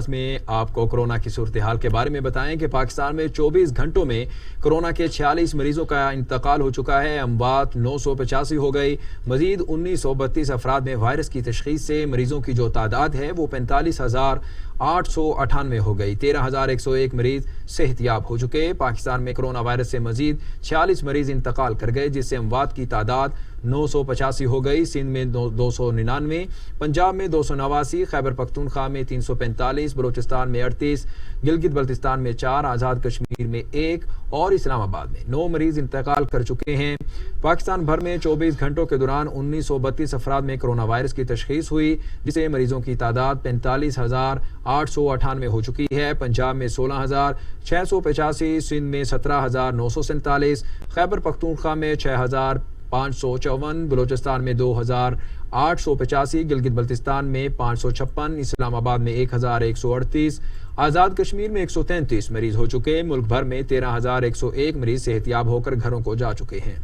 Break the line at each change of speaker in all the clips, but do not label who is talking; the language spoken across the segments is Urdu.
میں آپ کو کورونا کی صورتحال کے بارے میں بتائیں کہ پاکستان میں 24 گھنٹوں میں کورونا کے 46 مریضوں کا انتقال ہو چکا ہے۔ اموات 985 ہو گئی۔ مزید 1932 افراد میں وائرس کی تشخیص سے مریضوں کی جو تعداد ہے وہ 45,898 ہو گئی۔ 13,101 مریض صحت یاب ہو چکے۔ پاکستان میں کورونا وائرس سے مزید 46 مریض انتقال کر گئے، جس سے اموات کی تعداد 985 ہو گئی۔ سندھ میں 299، پنجاب میں 289، خیبر پختونخوا میں 345، بلوچستان میں 38، گلگت بلتستان میں 4، آزاد کشمیر میں 1 اور اسلام آباد میں 9 مریض انتقال کر چکے ہیں۔ پاکستان بھر میں 24 گھنٹوں کے دوران 1932 افراد میں کورونا وائرس کی تشخیص ہوئی، جس سے مریضوں کی تعداد 45,898 ہو چکی ہے۔ پنجاب میں 16,685، سندھ میں 17,947، خیبر پختونخوا میں 6,554، بلوچستان میں 2,885، گلگت بلتستان میں 556، اسلام آباد میں 1,138، آزاد کشمیر میں 133 مریض ہو چکے۔ ملک بھر میں 13,101 مریض صحت یاب ہو کر گھروں کو جا چکے ہیں۔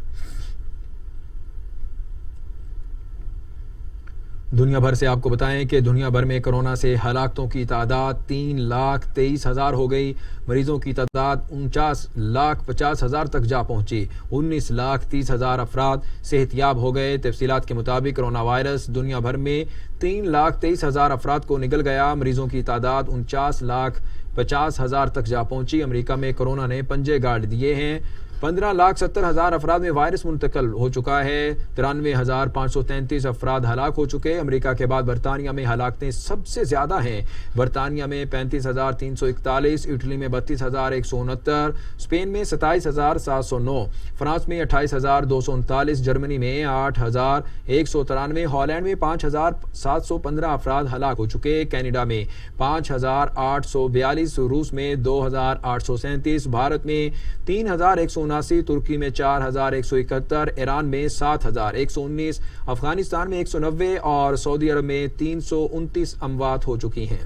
دنیا بھر سے آپ کو بتائیں کہ دنیا بھر میں کورونا سے ہلاکتوں کی تعداد 3,23,000 ہو گئی۔ مریضوں کی تعداد 49,50,000 تک جا پہنچی۔ 19,30,000 افراد صحت یاب ہو گئے۔ تفصیلات کے مطابق کورونا وائرس دنیا بھر میں 3,23,000 افراد کو نگل گیا۔ مریضوں کی تعداد 49,50,000 تک جا پہنچی۔ امریکہ میں کورونا نے پنجے گاڑ دیے ہیں۔ 15,70,000 افراد میں وائرس منتقل ہو چکا ہے۔ 93,533 افراد ہلاک ہو چکے۔ امریکہ کے بعد برطانیہ میں ہلاکتیں سب سے زیادہ ہیں۔ برطانیہ میں 35,341، اٹلی میں 32,169، اسپین میں 27,709، فرانس میں 28,239، جرمنی میں 8,193، ہالینڈ میں 5,715 افراد ہلاک ہو چکے۔ کینیڈا میں 5,842، روس میں 2,837، بھارت میں 3,179، ترکی میں 4,171، ایران میں 7,119، افغانستان میں 190 اور سعودی عرب میں 329 اموات ہو چکی ہیں۔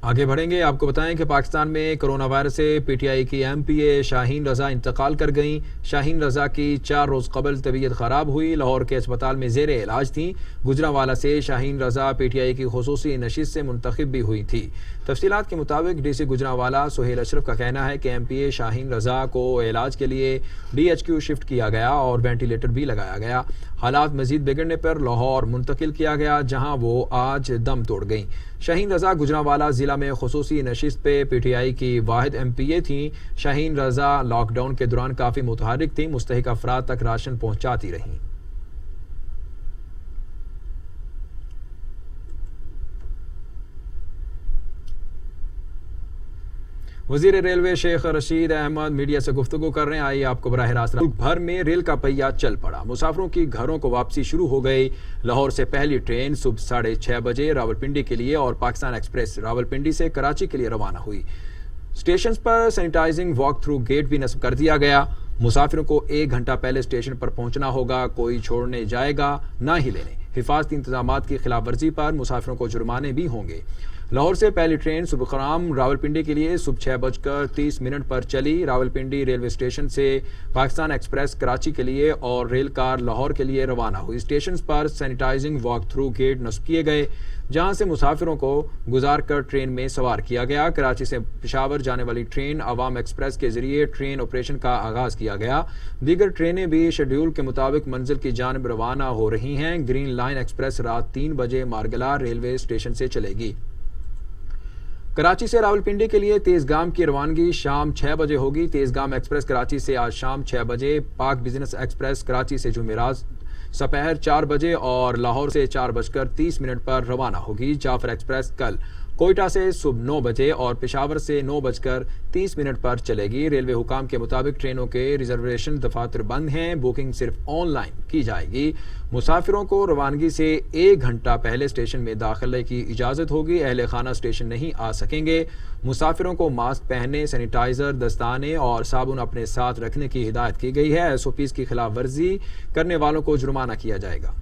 آگے بڑھیں گے، آپ کو بتائیں کہ پاکستان میں کورونا وائرس سے پی ٹی آئی کی ایم پی اے شاہین رضا انتقال کر گئیں۔ شاہین رضا کی 4 روز قبل طبیعت خراب ہوئی، لاہور کے اسپتال میں زیر علاج تھیں۔ گجرانوالہ سے شاہین رضا پی ٹی آئی کی خصوصی نشست سے منتخب بھی ہوئی تھی۔ تفصیلات کے مطابق ڈی سی گجرانوالہ سہیل اشرف کا کہنا ہے کہ ایم پی اے شاہین رضا کو علاج کے لیے ڈی ایچ کیو شفٹ کیا گیا اور وینٹیلیٹر بھی لگایا گیا۔ حالات مزید بگڑنے پر لاہور منتقل کیا گیا، جہاں وہ آج دم توڑ گئیں۔ شاہین رضا گجرانوالہ ضلع میں خصوصی نشست پہ پی ٹی آئی کی واحد ایم پی اے تھیں۔ شاہین رضا لاک ڈاؤن کے دوران کافی متحرک تھیں، مستحق افراد تک راشن پہنچاتی رہیں۔ وزیر ریلوے شیخ رشید احمد میڈیا سے گفتگو کر رہے ہیں، آئیے آپ کو براہ راست۔ ملک بھر میں ریل کا پہیہ چل پڑا، مسافروں کی گھروں کو واپسی شروع ہو گئی۔ لاہور سے پہلی ٹرین صبح 6:30 بجے راولپنڈی کے لیے اور پاکستان ایکسپریس راولپنڈی سے کراچی کے لیے روانہ ہوئی۔ اسٹیشنز پر سینیٹائزنگ واک تھرو گیٹ بھی نصب کر دیا گیا۔ مسافروں کو 1 گھنٹہ پہلے اسٹیشن پر پہنچنا ہوگا، کوئی چھوڑنے جائے گا نہ ہی لینے۔ حفاظتی انتظامات کی خلاف ورزی پر مسافروں کو جرمانے بھی ہوں گے۔ لاہور سے پہلی ٹرین صبح خرام راولپنڈی کے لیے صبح 6:30 پر چلی۔ راولپنڈی ریلوے اسٹیشن سے پاکستان ایکسپریس کراچی کے لیے اور ریل کار لاہور کے لیے روانہ ہوئی۔ اسٹیشنز پر سینیٹائزنگ واک تھرو گیٹ نصب کیے گئے، جہاں سے مسافروں کو گزار کر ٹرین میں سوار کیا گیا۔ کراچی سے پشاور جانے والی ٹرین عوام ایکسپریس کے ذریعے ٹرین آپریشن کا آغاز کیا گیا۔ دیگر ٹرینیں بھی شیڈول کے مطابق منزل کی جانب روانہ ہو رہی ہیں۔ گرین لائن ایکسپریس رات 3 بجے مارگلا ریلوے اسٹیشن سے چلے گی۔ کراچی سے راولپنڈی کے لیے تیز گام کی روانگی شام 6 بجے ہوگی۔ تیز گام ایکسپریس کراچی سے آج شام 6 بجے، پاک بزنس ایکسپریس کراچی سے جمعرات سپہر 4 بجے اور لاہور سے 4:30 پر روانہ ہوگی۔ جعفر ایکسپریس کل کوئٹہ سے صبح 9 بجے اور پشاور سے 9:30 پر چلے گی۔ ریلوے حکام کے مطابق ٹرینوں کے ریزرویشن دفاتر بند ہیں، بکنگ صرف آن لائن کی جائے گی۔ مسافروں کو روانگی سے 1 گھنٹہ پہلے اسٹیشن میں داخلے کی اجازت ہوگی، اہل خانہ اسٹیشن نہیں آ سکیں گے۔ مسافروں کو ماسک پہننے، سینیٹائزر، دستانے اور صابن اپنے ساتھ رکھنے کی ہدایت کی گئی ہے۔ ایس او پیز کی خلاف ورزی کرنے والوں کو جرمانہ کیا جائے گا۔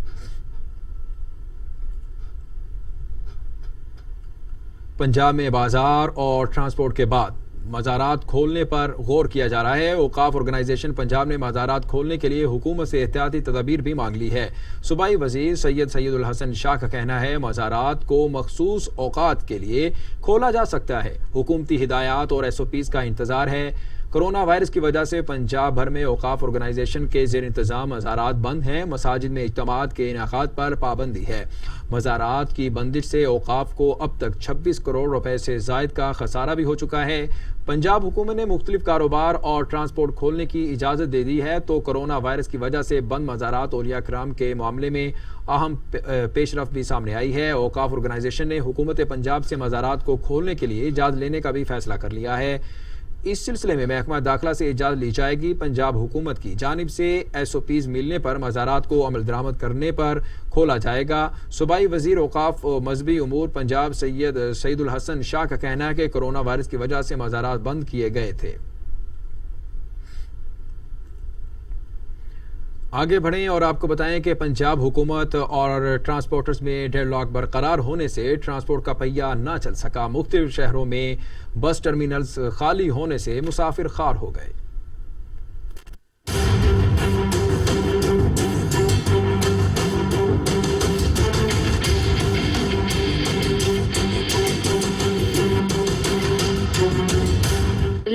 پنجاب میں بازار اور ٹرانسپورٹ کے بعد مزارات کھولنے پر غور کیا جا رہا ہے۔ اوقاف آرگنائزیشن پنجاب نے مزارات کھولنے کے لیے حکومت سے احتیاطی تدابیر بھی مانگ لی ہے۔ صوبائی وزیر سید الحسن شاہ کا کہنا ہے مزارات کو مخصوص اوقات کے لیے کھولا جا سکتا ہے۔ حکومتی ہدایات اور SOPs کا انتظار ہے۔ کرونا وائرس کی وجہ سے پنجاب بھر میں اوقاف آرگنائزیشن کے زیر انتظام مزارات بند ہیں۔ مساجد میں اجتماعات کے انعقاد پر پابندی ہے۔ مزارات کی بندش سے اوقاف کو اب تک 26 کروڑ روپے سے زائد کا خسارہ بھی ہو چکا ہے۔ پنجاب حکومت نے مختلف کاروبار اور ٹرانسپورٹ کھولنے کی اجازت دے دی ہے تو کرونا وائرس کی وجہ سے بند مزارات اولیاء کرام کے معاملے میں اہم پیش رفت بھی سامنے آئی ہے۔ اوقاف آرگنائزیشن نے حکومت پنجاب سے مزارات کو کھولنے کے لیے اجازت لینے کا بھی فیصلہ کر لیا ہے۔ اس سلسلے میں محکمہ داخلہ سے اجازت لی جائے گی۔ پنجاب حکومت کی جانب سے SOPs ملنے پر مزارات کو عمل درآمد کرنے پر کھولا جائے گا۔ صوبائی وزیر اوقاف و مذہبی امور پنجاب سید الحسن شاہ کا کہنا ہے کہ کرونا وائرس کی وجہ سے مزارات بند کیے گئے تھے۔ آگے بڑھیں اور آپ کو بتائیں کہ پنجاب حکومت اور ٹرانسپورٹرز میں ڈیڈ لاک برقرار ہونے سے ٹرانسپورٹ کا پہیہ نہ چل سکا۔ مختلف شہروں میں بس ٹرمینلز خالی ہونے سے مسافر خوار ہو گئے۔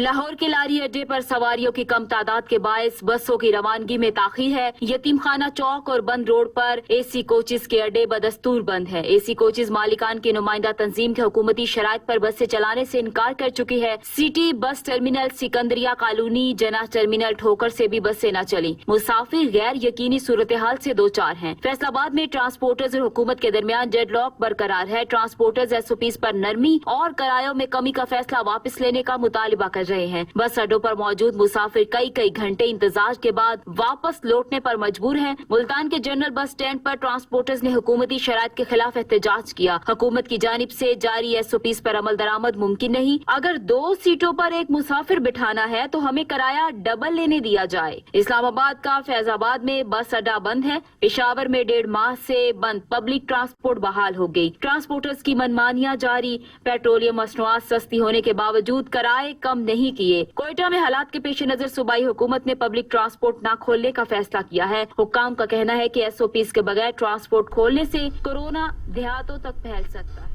لاہور کے لاری اڈے پر سواریوں کی کم تعداد کے باعث بسوں کی روانگی میں تاخیر ہے۔ یتیم خانہ چوک اور بند روڈ پر AC کوچز کے اڈے بدستور بند ہے۔ AC کوچز مالکان کی نمائندہ تنظیم کے حکومتی شرائط پر بسیں چلانے سے انکار کر چکی ہے۔ سٹی بس ٹرمینل سکندریہ کالونی جناح ٹرمینل ٹھوکر سے بھی بسیں نہ چلیں۔ مسافر غیر یقینی صورتحال سے دوچار ہیں۔ فیصل آباد میں ٹرانسپورٹرز اور حکومت کے درمیان ڈیڈ لاک برقرار ہے۔ ٹرانسپورٹرز SOPs پر نرمی اور کرایوں میں کمی کا فیصلہ واپس لینے کا مطالبہ کر رہے ہیں۔ بس اڈوں پر موجود مسافر کئی گھنٹے انتظار کے بعد واپس لوٹنے پر مجبور ہیں۔ ملتان کے جنرل بس اسٹینڈ پر ٹرانسپورٹرز نے حکومتی شرائط کے خلاف احتجاج کیا۔ حکومت کی جانب سے جاری SOPs پر عمل درآمد ممکن نہیں۔ اگر 2 سیٹوں پر ایک مسافر بٹھانا ہے تو ہمیں کرایہ ڈبل لینے دیا جائے۔ اسلام آباد کا فیض آباد میں بس اڈا بند ہے۔ پشاور میں 1.5 ماہ سے بند پبلک ٹرانسپورٹ بحال ہو گئی۔ ٹرانسپورٹرز کی منمانیاں جاری۔ پیٹرولیم مصنوعات سستی ہونے کے باوجود کرائے کم نہیں کیے۔ کوئٹہ میں حالات کے پیش نظر صوبائی حکومت نے پبلک ٹرانسپورٹ نہ کھولنے کا فیصلہ کیا ہے۔ حکام کا کہنا ہے کہ SOPs کے بغیر ٹرانسپورٹ کھولنے سے کورونا دیہاتوں تک پھیل سکتا ہے۔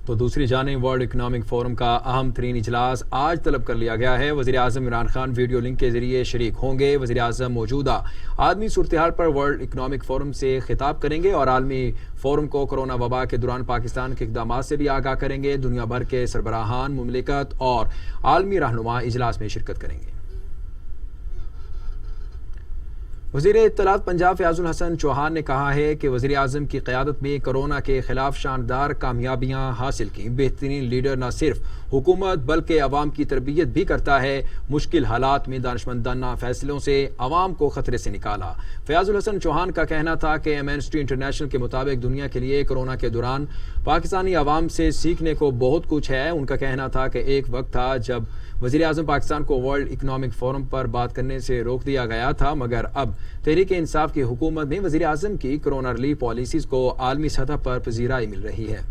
تو دوسری جانب ورلڈ اکنامک فورم کا اہم ترین اجلاس آج طلب کر لیا گیا ہے۔ وزیر اعظم عمران خان ویڈیو لنک کے ذریعے شریک ہوں گے۔ وزیر اعظم موجودہ عالمی صورتحال پر ورلڈ اکنامک فورم سے خطاب کریں گے اور عالمی فورم کو کرونا وبا کے دوران پاکستان کے اقدامات سے بھی آگاہ کریں گے۔ دنیا بھر کے سربراہان مملکت اور عالمی رہنما اجلاس میں شرکت کریں گے۔ وزیر اطلاعات پنجاب فیاض الحسن چوہان نے کہا ہے کہ وزیر اعظم کی قیادت میں کرونا کے خلاف شاندار کامیابیاں حاصل کی۔ بہترین لیڈر نہ صرف حکومت بلکہ عوام کی تربیت بھی کرتا ہے۔ مشکل حالات میں دانشمندانہ فیصلوں سے عوام کو خطرے سے نکالا۔ فیاض الحسن چوہان کا کہنا تھا کہ ایمنسٹی انٹرنیشنل کے مطابق دنیا کے لیے کرونا کے دوران پاکستانی عوام سے سیکھنے کو بہت کچھ ہے۔ ان کا کہنا تھا کہ ایک وقت تھا جب وزیر اعظم پاکستان کو ورلڈ اکنامک فورم پر بات کرنے سے روک دیا گیا تھا، مگر اب تحریک انصاف کی حکومت میں وزیر اعظم کی کرونا ریلیف پالیسیز کو عالمی سطح پر پذیرائی مل رہی ہے۔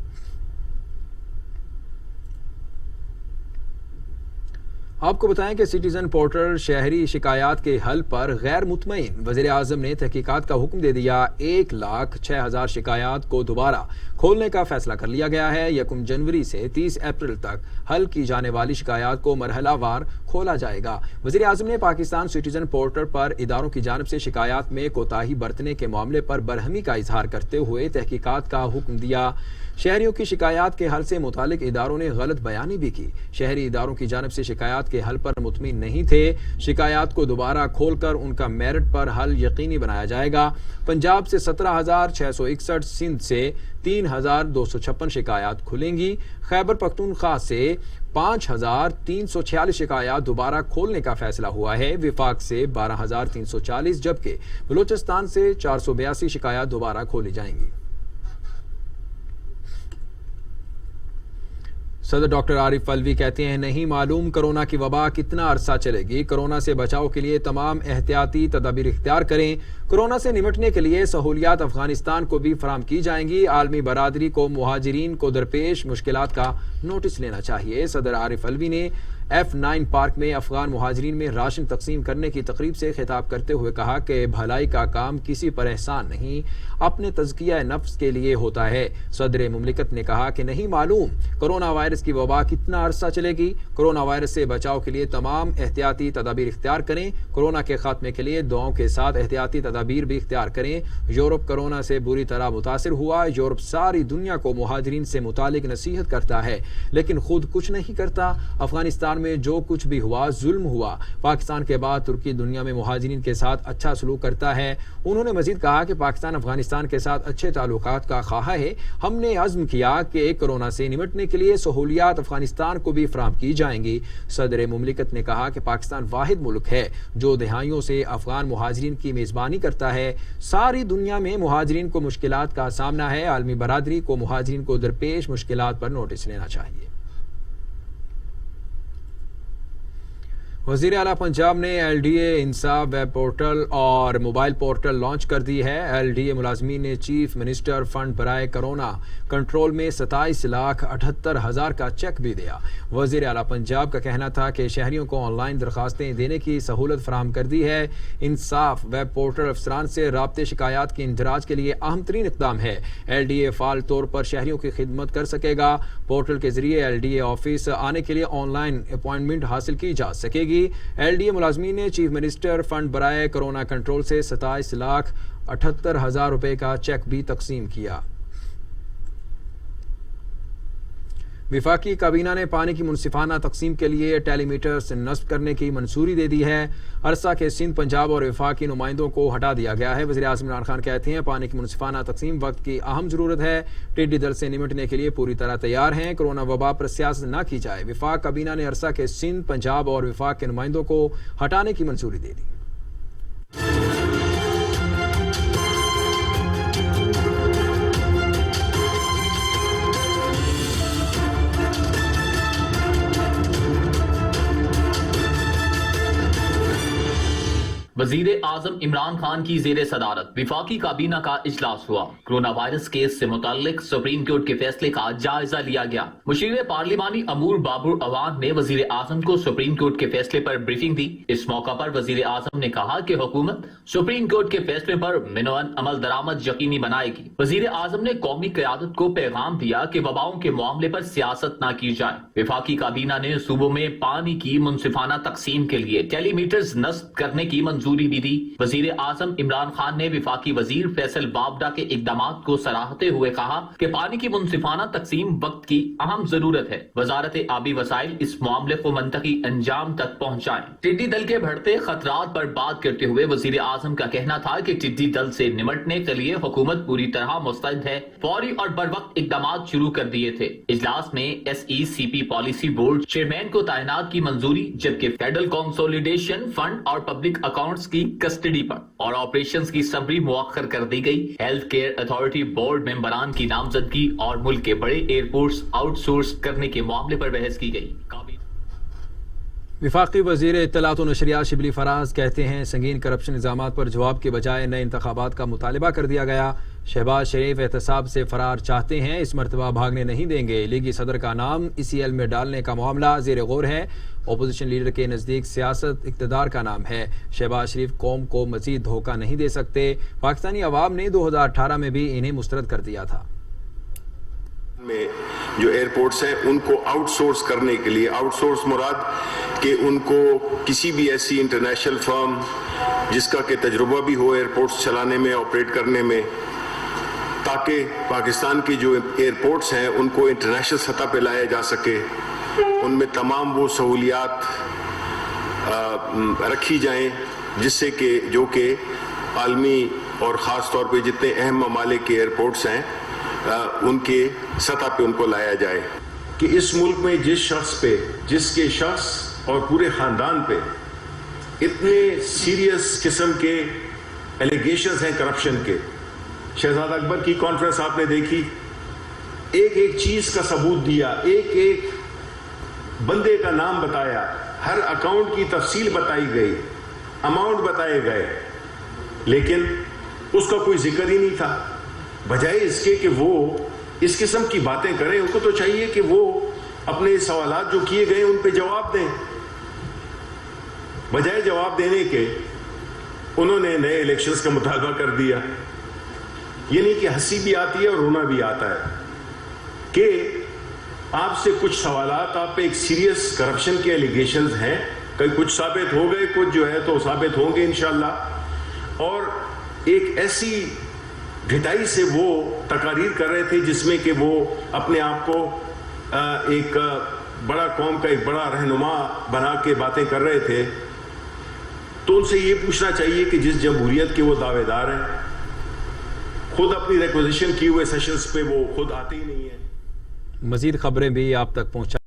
آپ کو بتائیں کہ سٹیزن پورٹل شہری شکایات کے حل پر غیر مطمئن۔ وزیر اعظم نے تحقیقات کا حکم دے دیا۔ 1,06,000 شکایات کو دوبارہ کھولنے کا فیصلہ کر لیا گیا ہے۔ 1 جنوری سے 30 اپریل تک حل کی جانے والی شکایات کو مرحلہ وار کھولا جائے گا۔ وزیر اعظم نے پاکستان سٹیزن پورٹل پر اداروں کی جانب سے شکایات میں کوتاہی برتنے کے معاملے پر برہمی کا اظہار کرتے ہوئے تحقیقات کا حکم دیا۔ شہریوں کی شکایات کے حل سے متعلق اداروں نے غلط بیانی بھی کی۔ شہری اداروں کی جانب سے شکایات کے حل پر مطمئن نہیں تھے۔ شکایات کو دوبارہ کھول کر ان کا میرٹ پر حل یقینی بنایا جائے گا۔ پنجاب سے 17,661، سندھ سے 3,256 شکایات کھلیں گی۔ خیبر پختونخوا سے 5,346 شکایات دوبارہ کھولنے کا فیصلہ ہوا ہے۔ وفاق سے 12,340 جبکہ بلوچستان سے 482 شکایات دوبارہ کھولی جائیں گی۔ صدر ڈاکٹر عارف الوی کہتے ہیں نہیں معلوم کرونا کی وبا کتنا عرصہ چلے گی۔ کرونا سے بچاؤ کے لیے تمام احتیاطی تدابیر اختیار کریں۔ کرونا سے نمٹنے کے لیے سہولیات افغانستان کو بھی فراہم کی جائیں گی۔ عالمی برادری کو مہاجرین کو درپیش مشکلات کا نوٹس لینا چاہیے۔ صدر عارف الوی نے F9 پارک میں افغان مہاجرین میں راشن تقسیم کرنے کی تقریب سے خطاب کرتے ہوئے کہا کہ بھلائی کا کام کسی پر احسان نہیں، اپنے تزکیہ نفس کے لیے ہوتا ہے۔ صدر مملکت نے کہا کہ نہیں معلوم کرونا وائرس کی وبا کتنا عرصہ چلے گی۔ کرونا وائرس سے بچاؤ کے لیے تمام احتیاطی تدابیر اختیار کریں۔ کرونا کے خاتمے کے لیے دعاؤں کے ساتھ احتیاطی تدابیر بھی اختیار کریں۔ یورپ کرونا سے بری طرح متاثر ہوا۔ یورپ ساری دنیا کو مہاجرین سے متعلق نصیحت کرتا ہے لیکن خود کچھ نہیں کرتا۔ افغانستان میں جو کچھ بھی ہوا ظلم ہوا۔ پاکستان کے بعد ترکی دنیا میں مہاجرین کے ساتھ اچھا سلوک کرتا ہے۔ انہوں نے مزید کہا کہ پاکستان افغانستان کے ساتھ اچھے تعلقات کا خواہاں ہے۔ ہم نے عزم کیا کہ کورونا سے نمٹنے کے لیے سہولیات افغانستان کو بھی فراہم کی جائیں گی۔ صدر مملکت نے کہا کہ پاکستان واحد ملک ہے جو دہائیوں سے افغان مہاجرین کی میزبانی کرتا ہے۔ ساری دنیا میں مہاجرین کو مشکلات کا سامنا ہے۔ عالمی برادری کو مہاجرین کو درپیش مشکلات پر نوٹس لینا چاہیے۔ وزیر اعلیٰ پنجاب نے LDA انصاف ویب پورٹل اور موبائل پورٹل لانچ کر دی ہے۔ LDA ملازمین نے چیف منسٹر فنڈ برائے کرونا کنٹرول میں 27,78,000 کا چیک بھی دیا۔ وزیر اعلیٰ پنجاب کا کہنا تھا کہ شہریوں کو آن لائن درخواستیں دینے کی سہولت فراہم کر دی ہے۔ انصاف ویب پورٹل افسران سے رابطے شکایات کے اندراج کے لیے اہم ترین اقدام ہے۔ LDA فعال طور پر شہریوں کی خدمت کر سکے گا۔ پورٹل کے ذریعے LDA آفس آنے کے لیے آن لائن اپائنٹمنٹ حاصل کی جا سکے گی۔ LDA ملازمین نے چیف منسٹر فنڈ برائے کرونا کنٹرول سے 27,78,000 روپے کا چیک بھی تقسیم کیا۔ وفاقی کابینہ نے پانی کی منصفانہ تقسیم کے لیے ٹیلی میٹرز نصب کرنے کی منظوری دے دی ہے۔ عرصہ کے سندھ، پنجاب اور وفاقی نمائندوں کو ہٹا دیا گیا ہے۔ وزیر اعظم عمران خان کہتے ہیں پانی کی منصفانہ تقسیم وقت کی اہم ضرورت ہے۔ ٹڈی دل سے نمٹنے کے لیے پوری طرح تیار ہیں۔ کرونا وبا پر سیاست نہ کی جائے۔ وفاق کابینہ نے عرصہ کے سندھ، پنجاب اور وفاق کے نمائندوں کو ہٹانے کی منظوری دے دی۔
وزیر اعظم عمران خان کی زیر صدارت وفاقی کابینہ کا اجلاس ہوا۔ کرونا وائرس کیس سے متعلق سپریم کورٹ کے فیصلے کا جائزہ لیا گیا۔ مشیر پارلیمانی امور بابر اعوان نے وزیر اعظم کو سپریم کورٹ کے فیصلے پر بریفنگ دی۔ اس موقع پر وزیر اعظم نے کہا کہ حکومت سپریم کورٹ کے فیصلے پر منوعن عمل درآمد یقینی بنائے گی۔ وزیر اعظم نے قومی قیادت کو پیغام دیا کہ وباؤں کے معاملے پر سیاست نہ کی جائے۔ وفاقی کابینہ نے صوبوں میں پانی کی منصفانہ تقسیم کے لیے ٹیلی میٹرز نصب کرنے کی منظوری بھی دی۔ وزیر اعظم عمران خان نے وفاقی وزیر فیصل بابڈا کے اقدامات کو سراہتے ہوئے کہا کہ پانی کی منصفانہ تقسیم وقت کی اہم ضرورت ہے۔ وزارت آبی وسائل اس معاملے کو منطقی انجام تک پہنچائیں۔ ٹڈی دل کے بڑھتے خطرات پر بات کرتے ہوئے وزیر اعظم کا کہنا تھا کہ ٹڈی دل سے نمٹنے کے لیے حکومت پوری طرح مستعد ہے۔ فوری اور بروقت اقدامات شروع کر دیے تھے۔ اجلاس میں SECP پالیسی بورڈ چیئرمین کو تعینات کی منظوری، جبکہ فیڈرل کنسولیڈیشن فنڈ اور پبلک اکاؤنٹس کی کسٹڈی پر اور آپریشنز کی سمری مؤخر کر دی گئی۔ ہیلتھ کیئر اتھارٹی بورڈ ممبران کی نامزدگی اور ملک کے بڑے ایئرپورٹس آؤٹ سورس کرنے کے معاملے پر بحث کی گئی۔
وفاقی وزیر اطلاعات و نشریات شبلی فراز کہتے ہیں سنگین کرپشن الزامات پر جواب کے بجائے نئے انتخابات کا مطالبہ کر دیا گیا۔ شہباز شریف احتساب سے فرار چاہتے ہیں، اس مرتبہ بھاگنے نہیں دیں گے۔ لیگی صدر کا نام ECL میں ڈالنے کا معاملہ زیر غور ہے۔ اپوزیشن لیڈر کے نزدیک سیاست اقتدار کا نام ہے۔ شہباز شریف قوم کو مزید دھوکہ نہیں دے سکتے۔ پاکستانی عوام نے 2018 میں بھی انہیں مسترد کر دیا تھا۔
میں جو ایئرپورٹس ہیں ان کو آؤٹ سورس کرنے کے لیے، آؤٹ سورس مراد کہ ان کو کسی بھی ایسی انٹرنیشنل فرم جس کا کہ تجربہ بھی ہو ایئرپورٹس چلانے میں، آپریٹ کرنے میں، تاکہ پاکستان کی جو ایئرپورٹس ہیں ان کو انٹرنیشنل سطح پہ لایا جا سکے، ان میں تمام وہ سہولیات رکھی جائیں جس سے کہ جو کہ عالمی اور خاص طور پہ جتنے اہم ممالک کے ایئرپورٹس ہیں ان کے سطح پہ ان کو لایا جائے کہ اس ملک میں جس کے شخص اور پورے خاندان پہ اتنے سیریس قسم کے ایلیگیشنز ہیں کرپشن کے۔ شہزادہ اکبر کی کانفرنس آپ نے دیکھی، ایک ایک چیز کا ثبوت دیا، ایک ایک بندے کا نام بتایا، ہر اکاؤنٹ کی تفصیل بتائی گئی، اماؤنٹ بتائے گئے، لیکن اس کا کوئی ذکر ہی نہیں تھا۔ بجائے اس کے کہ وہ اس قسم کی باتیں کریں، ان کو تو چاہیے کہ وہ اپنے سوالات جو کیے گئے ان پہ جواب دیں. بجائے جواب دینے کے انہوں نے نئے الیکشنز کا مطالبہ کر دیا. یعنی کہ ہنسی بھی آتی ہے اور رونا بھی آتا ہے کہ آپ سے کچھ سوالات، آپ پہ ایک سیریس کرپشن کے ایلیگیشنز ہیں، کچھ ثابت ہو گئے، کچھ جو ہے تو ثابت ہوں گے انشاءاللہ، اور ایک ایسی ڈھٹائی سے وہ تقاریر کر رہے تھے جس میں کہ وہ اپنے آپ کو ایک بڑا قوم کا ایک بڑا رہنما بنا کے باتیں کر رہے تھے. تو ان سے یہ پوچھنا چاہیے کہ جس جمہوریت کے وہ دعوے دار ہیں، خود اپنی ریکوزیشن کیے ہوئے سیشنز پہ وہ خود آتے ہی نہیں ہیں.
مزید خبریں بھی آپ تک پہنچا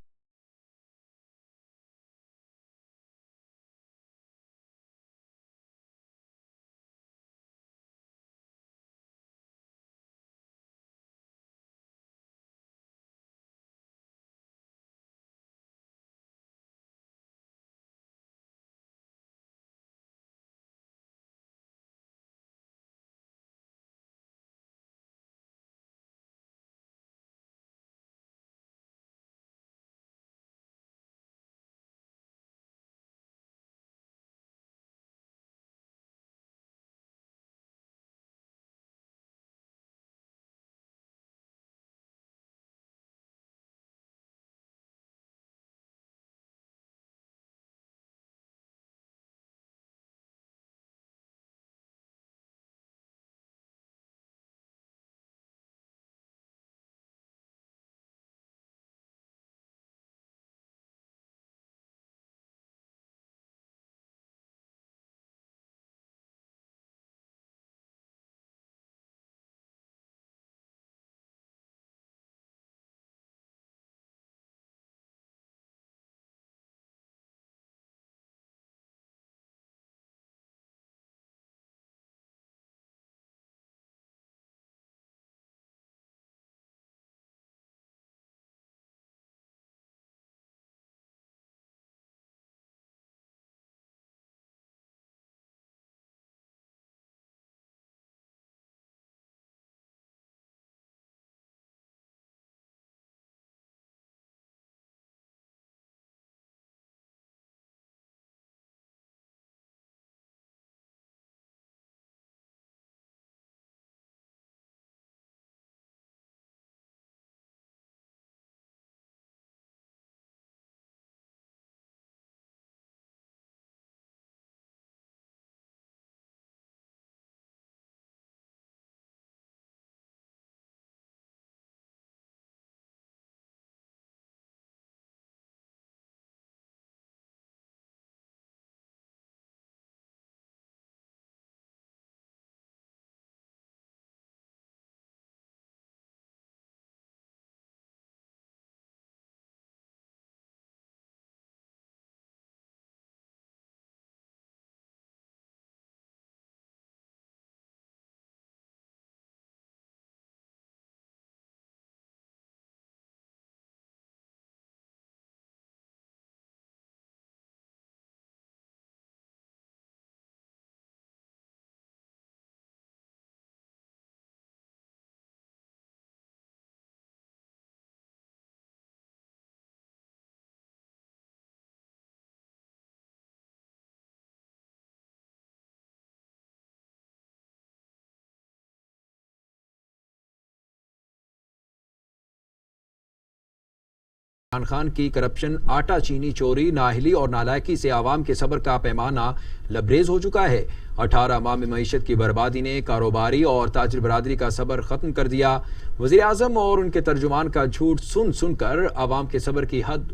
عمران خان کی کرپشن، آٹا چینی چوری، نااہلی اور نالائکی سے عوام کے صبر کا پیمانہ لبریز ہو چکا ہے. 18 ماہ میں معیشت کی بربادی نے کاروباری اور تاجر برادری کا صبر ختم کر دیا. وزیر اعظم اور ان کے ترجمان کا جھوٹ سن سن کر عوام کے صبر کی حد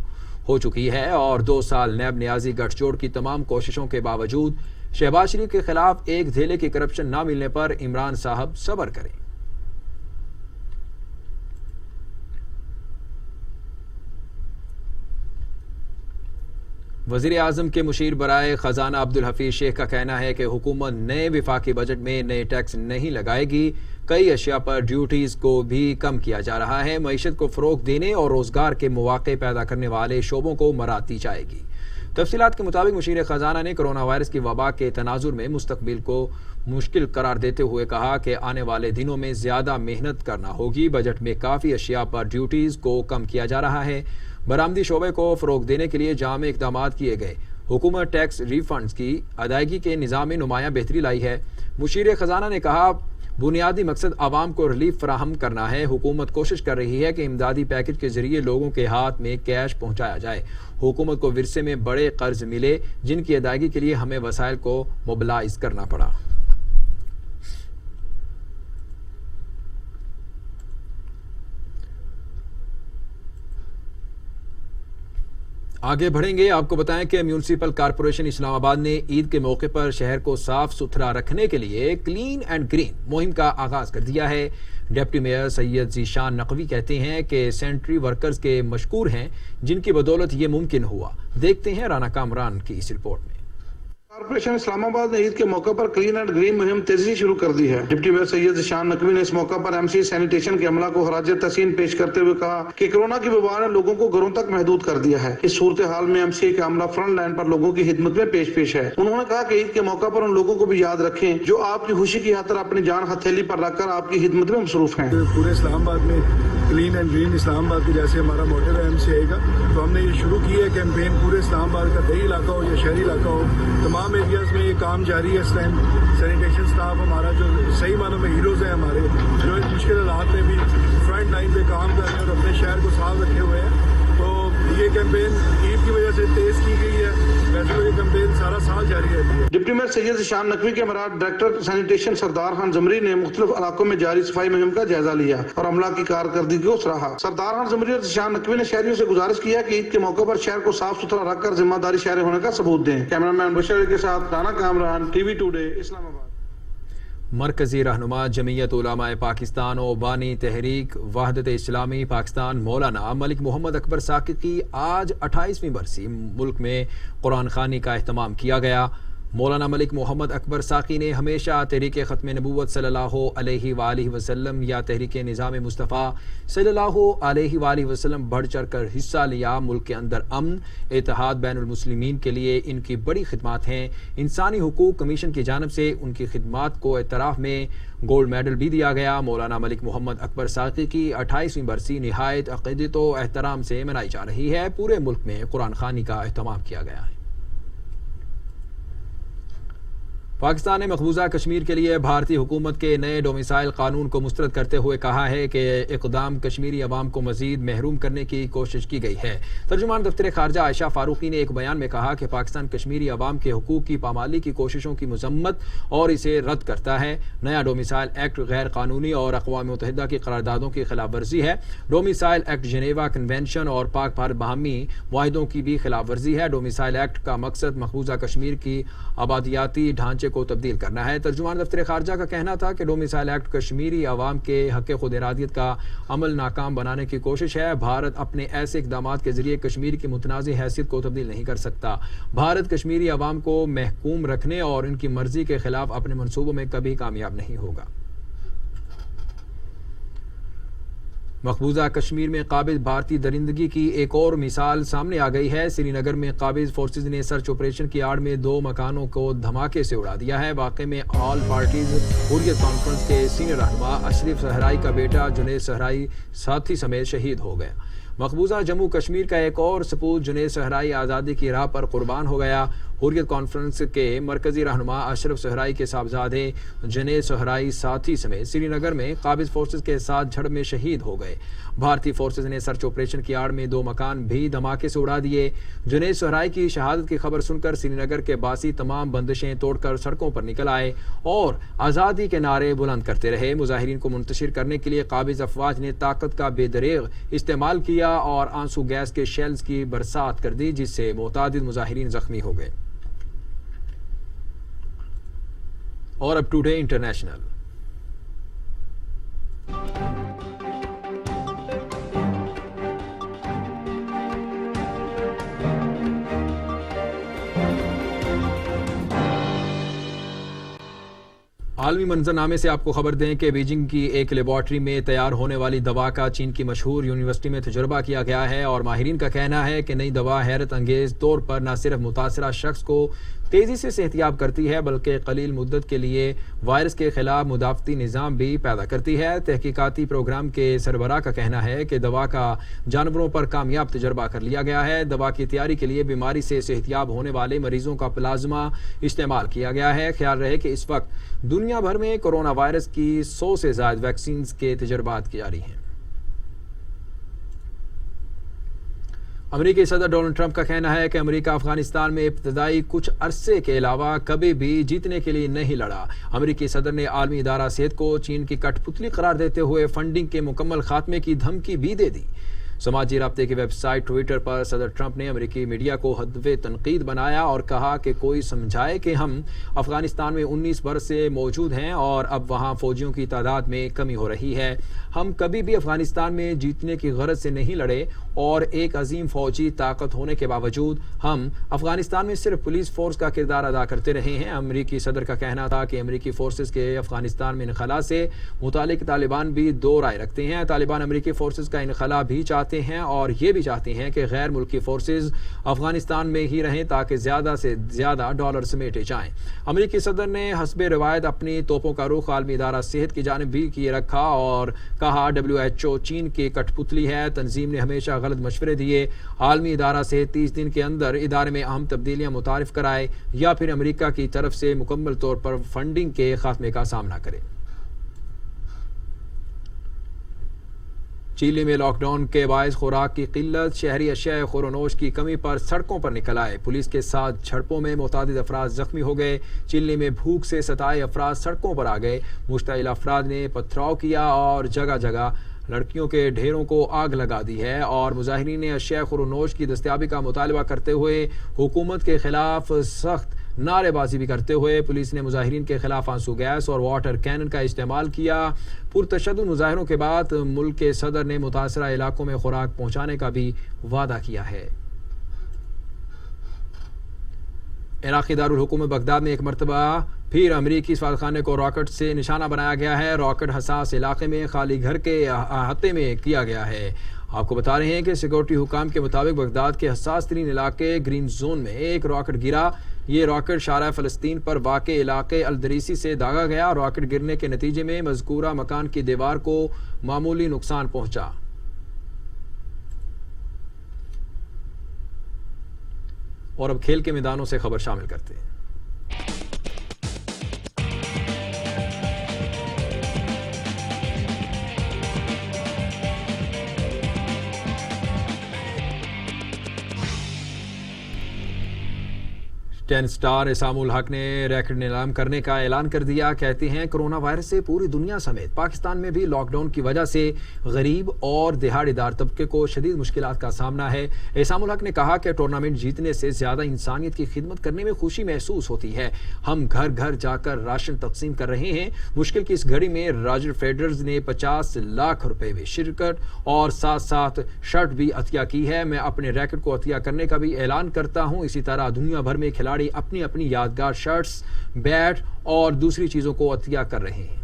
ہو چکی ہے اور 2 سال نیب نیازی گٹھ جوڑ کی تمام کوششوں کے باوجود شہباز شریف کے خلاف ایک دھیلے کی کرپشن نہ ملنے پر عمران صاحب صبر کریں. وزیر اعظم کے مشیر برائے خزانہ عبدالحفیظ شیخ کا کہنا ہے کہ حکومت نئے وفاقی بجٹ میں نئے ٹیکس نہیں لگائے گی. کئی اشیاء پر ڈیوٹیز کو بھی کم کیا جا رہا ہے. معیشت کو فروغ دینے اور روزگار کے مواقع پیدا کرنے والے شعبوں کو مراعات دی جائے گی. تفصیلات کے مطابق مشیر خزانہ نے کرونا وائرس کی وبا کے تناظر میں مستقبل کو مشکل قرار دیتے ہوئے کہا کہ آنے والے دنوں میں زیادہ محنت کرنا ہوگی. بجٹ میں کافی اشیاء پر ڈیوٹیز کو کم کیا جا رہا ہے. برآمدی شعبے کو فروغ دینے کے لیے جامع اقدامات کیے گئے۔ حکومت ٹیکس ریفنڈز کی ادائیگی کے نظام میں نمایاں بہتری لائی ہے۔ مشیر خزانہ نے کہا، بنیادی مقصد عوام کو ریلیف فراہم کرنا ہے۔ حکومت کوشش کر رہی ہے کہ امدادی پیکج کے ذریعے لوگوں کے ہاتھ میں کیش پہنچایا جائے۔ حکومت کو ورثے میں بڑے قرض ملے جن کی ادائیگی کے لیے ہمیں وسائل کو موبلائز کرنا پڑا۔ آگے بڑھیں گے، آپ کو بتائیں کہ میونسپل کارپوریشن اسلام آباد نے عید کے موقع پر شہر کو صاف ستھرا رکھنے کے لیے کلین اینڈ گرین مہم کا آغاز کر دیا ہے۔ ڈپٹی میئر سید ذیشان نقوی کہتے ہیں کہ سینٹری ورکرز کے مشکور ہیں جن کی بدولت یہ ممکن ہوا۔ دیکھتے ہیں رانا کامران کی اس رپورٹ میں۔
کارپوریشن اسلام آباد نے عید کے موقع پر کلین اینڈ گرین مہم تیزی سے شروع کر دی ہے۔ ڈپٹی میئر سید ذیشان نقوی نے اس موقع پر ایم سی سینیٹیشن کے عملہ کو خراج تحسین پیش کرتے ہوئے کہا کہ کورونا کی وبا نے لوگوں کو گھروں تک محدود کر دیا ہے۔ اس صورتحال میں ایم سی کا عملہ فرنٹ لائن پر لوگوں کی خدمت میں پیش ہے۔ انہوں نے کہا کہ عید کے موقع پر ان لوگوں کو بھی یاد رکھیں جو آپ کی خوشی کی خاطر اپنی جان ہتھیلی پر رکھ کر آپ کی خدمت میں مصروف ہیں۔
پورے اسلام آباد میں کلین اینڈ گرین اسلام آباد کے جیسے ہمارا موٹو ہے ایم سی آئی کا، تو ہم نے یہ شروع کی ہے کیمپین پورے اسلام آباد کا، دیہی علاقہ ہو یا شہری علاقہ ہو، تمام ایریاز میں یہ کام جاری ہے۔ اس ٹائم سینیٹیشن سٹاف ہمارا جو صحیح معنوں میں ہیروز ہیں ہمارے، جو ان مشکل حالات میں بھی فرنٹ لائن پہ کام کر رہے ہیں اور اپنے شہر کو صاف رکھے ہوئے ہیں۔ تو یہ کیمپین عید کی وجہ سے تیز کی گئی ہے، ویسے تو یہ کیمپین سارا سال جاری رہتی ہے۔
ڈپٹی میئر سید ذیشان نقوی کے ہمراہ ڈائریکٹر سینیٹیشن سردار خان زمری نے مختلف علاقوں میں جاری صفائی مہم کا جائزہ لیا اور عملہ کی کارکردگی کو سراہا۔ سردار خان زمری اور ذیشان نقوی نے شہریوں سے گزارش کیا کہ عید کے موقع پر شہر کو صاف ستھرا رکھ کر ذمہ داری شہری ہونے کا ثبوت دیں۔ کیمرہ مین بشیر علی کے ساتھ رانا کامران، ٹی وی ٹوڈے، اسلام آباد۔
مرکزی رہنما جمعیت علماء پاکستان و بانی تحریک وحدت اسلامی پاکستان مولانا ملک محمد اکبر ساقی کی آج 28ویں برسی ملک میں قرآن خوانی کا اہتمام کیا گیا۔ مولانا ملک محمد اکبر ساقی نے ہمیشہ تحریک ختم نبوت صلی اللہ علیہ وآلہ وسلم یا تحریک نظام مصطفیٰ صلی اللہ علیہ وآلہ وسلم بڑھ چڑھ کر حصہ لیا۔ ملک کے اندر امن اتحاد بین المسلمین کے لیے ان کی بڑی خدمات ہیں۔ انسانی حقوق کمیشن کی جانب سے ان کی خدمات کو اعتراف میں گولڈ میڈل بھی دیا گیا۔ مولانا ملک محمد اکبر ساقی کی 28ویں برسی نہایت عقیدت و احترام سے منائی جا رہی ہے۔ پورے ملک میں قرآن خوانی کا اہتمام کیا گیا ہے۔ پاکستان نے مقبوضہ کشمیر کے لیے بھارتی حکومت کے نئے ڈومیسائل قانون کو مسترد کرتے ہوئے کہا ہے کہ اقدام کشمیری عوام کو مزید محروم کرنے کی کوشش کی گئی ہے۔ ترجمان دفتر خارجہ عائشہ فاروقی نے ایک بیان میں کہا کہ پاکستان کشمیری عوام کے حقوق کی پامالی کی کوششوں کی مذمت اور اسے رد کرتا ہے۔ نیا ڈومیسائل ایکٹ غیر قانونی اور اقوام متحدہ کی قراردادوں کی خلاف ورزی ہے۔ ڈومیسائل ایکٹ جنیوا کنونشن اور پاک بھارت باہمی معاہدوں کی بھی خلاف ورزی ہے۔ ڈومیسائل ایکٹ کا مقصد مقبوضہ کشمیر کی آبادیاتی ڈھانچے کو تبدیل کرنا ہے۔ ترجمان دفتر خارجہ کا کہنا تھا کہ ڈومیسائل ایکٹ کشمیری عوام کے حق خود ارادیت کا عمل ناکام بنانے کی کوشش ہے۔ بھارت اپنے ایسے اقدامات کے ذریعے کشمیر کی متنازع حیثیت کو تبدیل نہیں کر سکتا۔ بھارت کشمیری عوام کو محکوم رکھنے اور ان کی مرضی کے خلاف اپنے منصوبوں میں کبھی کامیاب نہیں ہوگا۔ مقبوضہ کشمیر میں قابض بھارتی درندگی کی ایک اور مثال سامنے آ گئی ہے۔ سری نگر میں قابض فورسز نے سرچ آپریشن کی آڑ میں 2 مکانوں کو دھماکے سے اڑا دیا ہے۔ واقعے میں آل پارٹیز حریت کانفرنس کے سینئر رہنما اشرف صحرائی کا بیٹا جنید صحرائی ساتھی سمیت شہید ہو گیا۔ مقبوضہ جموں کشمیر کا ایک اور سپوت جنید صحرائی آزادی کی راہ پر قربان ہو گیا۔ حریت کانفرنس کے مرکزی رہنما اشرف صحرائی کے صاحبزادے جنید صحرائی ساتھی سمیت سری نگر میں قابض فورسز کے ساتھ جھڑپ میں شہید ہو گئے۔ بھارتی فورسز نے سرچ آپریشن کی آڑ میں 2 مکان بھی دھماکے سے اڑا دیے۔ جنید صحرائی کی شہادت کی خبر سن کر سری نگر کے باسی تمام بندشیں توڑ کر سڑکوں پر نکل آئے اور آزادی کے نعرے بلند کرتے رہے۔ مظاہرین کو منتشر کرنے کے لیے قابض افواج نے طاقت کا بے دریغ استعمال کیا اور آنسو گیس کے شیلز کی برسات کر دی، جس سے متعدد مظاہرین زخمی ہو گئے۔ اور اب ٹوڈے انٹرنیشنل۔ عالمی منظرنامے سے آپ کو خبر دیں کہ بیجنگ کی ایک لیبارٹری میں تیار ہونے والی دوا کا چین کی مشہور یونیورسٹی میں تجربہ کیا گیا ہے اور ماہرین کا کہنا ہے کہ نئی دوا حیرت انگیز طور پر نہ صرف متاثرہ شخص کو تیزی سے صحتیاب کرتی ہے بلکہ قلیل مدت کے لیے وائرس کے خلاف مدافعتی نظام بھی پیدا کرتی ہے۔ تحقیقاتی پروگرام کے سربراہ کا کہنا ہے کہ دوا کا جانوروں پر کامیاب تجربہ کر لیا گیا ہے۔ دوا کی تیاری کے لیے بیماری سے صحتیاب ہونے والے مریضوں کا پلازما استعمال کیا گیا ہے۔ خیال رہے کہ اس وقت دنیا بھر میں کورونا وائرس کی 100 سے زائد ویکسینز کے تجربات جاری ہیں۔ امریکی صدر ڈونلڈ ٹرمپ کا کہنا ہے کہ امریکہ افغانستان میں ابتدائی کچھ عرصے کے علاوہ کبھی بھی جیتنے کے لیے نہیں لڑا۔ امریکی صدر نے عالمی ادارہ صحت کو چین کی کٹ پتلی قرار دیتے ہوئے فنڈنگ کے مکمل خاتمے کی دھمکی بھی دے دی۔ سماجی رابطے کی ویب سائٹ ٹویٹر پر صدر ٹرمپ نے امریکی میڈیا کو ہدف تنقید بنایا اور کہا کہ کوئی سمجھائے کہ ہم افغانستان میں 19 برس سے موجود ہیں اور اب وہاں فوجیوں کی تعداد میں کمی ہو رہی ہے۔ ہم کبھی بھی افغانستان میں جیتنے کی غرض سے نہیں لڑے اور ایک عظیم فوجی طاقت ہونے کے باوجود ہم افغانستان میں صرف پولیس فورس کا کردار ادا کرتے رہے ہیں۔ امریکی صدر کا کہنا تھا کہ امریکی فورسز کے افغانستان میں انخلاء سے متعلق طالبان بھی دو رائے رکھتے ہیں۔ طالبان امریکی فورسز کا انخلاء بھی چاہتے ہیں اور یہ بھی چاہتے ہیں کہ غیر ملکی فورسز افغانستان میں ہی رہیں تاکہ زیادہ سے زیادہ ڈالر سمیٹے جائیں۔ امریکی صدر نے حسب روایت اپنی توپوں کا رخ عالمی ادارہ صحت کی جانب بھی کیے رکھا اور کہا WHO چین کی کٹ پتلی ہے۔ تنظیم نے ہمیشہ غلط مشورے دیے۔ عالمی ادارہ صحت 30 دن کے اندر ادارے میں اہم تبدیلیاں متعارف کرائے یا پھر امریکہ کی طرف سے مکمل طور پر فنڈنگ کے خاتمے کا سامنا کرے۔ چیلی میں لاک ڈاؤن کے باعث خوراک کی قلت، شہری اشیاء خور و نوش کی کمی پر سڑکوں پر نکل آئے۔ پولیس کے ساتھ جھڑپوں میں متعدد افراد زخمی ہو گئے۔ چیلی میں بھوک سے ستائے افراد سڑکوں پر آ گئے۔ مشتعل افراد نے پتھراؤ کیا اور جگہ جگہ لڑکیوں کے ڈھیروں کو آگ لگا دی ہے اور مظاہرین نے اشیاء خور و نوش کی دستیابی کا مطالبہ کرتے ہوئے حکومت کے خلاف سخت نعرے بازی بھی کرتے ہوئے پولیس نے مظاہرین کے خلاف آنسو گیس اور واٹر کینن کا استعمال کیا۔ پرتشدد مظاہروں کے بعد ملک کے صدر نے متاثرہ علاقوں میں خوراک پہنچانے کا بھی وعدہ کیا ہے۔ عراقی دارالحکومت بغداد میں ایک مرتبہ پھر امریکی سفارتخانے کو راکٹ سے نشانہ بنایا گیا ہے۔ راکٹ حساس علاقے میں خالی گھر کے احاطے میں کیا گیا ہے۔ آپ کو بتا رہے ہیں کہ سیکورٹی حکام کے مطابق بغداد کے حساس ترین علاقے گرین زون میں ایک راکٹ گرا۔ یہ راکٹ شارع فلسطین پر واقع علاقے الدریسی سے داغا گیا۔ راکٹ گرنے کے نتیجے میں مذکورہ مکان کی دیوار کو معمولی نقصان پہنچا۔ اور اب کھیل کے میدانوں سے خبر شامل کرتے ہیں۔ ٹینس سٹار اسام الحق نے ریکٹ نیلام کرنے کا اعلان کر دیا۔ کہتے ہیں کرونا وائرس سے پوری دنیا سمیت پاکستان میں بھی لاک ڈاؤن کی وجہ سے غریب اور دہاڑی دار طبقے کو شدید مشکلات کا سامنا ہے۔ اسام الحق نے کہا کہ ٹورنامنٹ جیتنے سے زیادہ انسانیت کی خدمت کرنے میں خوشی محسوس ہوتی ہے۔ ہم گھر گھر جا کر راشن تقسیم کر رہے ہیں۔ مشکل کی اس گھڑی میں راجر فیڈرز نے 50 لاکھ روپے میں شرکت اور ساتھ ساتھ شرٹ بھی عطیہ کی ہے۔ میں اپنے ریکٹ کو عطیہ کرنے کا بھی اعلان کرتا ہوں۔ اسی طرح دنیا بھر میں کھلاڑی اپنی اپنی یادگار شرٹس، بیٹ اور دوسری چیزوں کو عطیہ کر رہے ہیں۔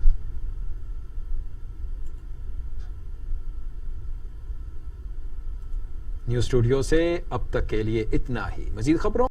نیوز اسٹوڈیو سے اب تک کے لیے اتنا ہی۔ مزید خبروں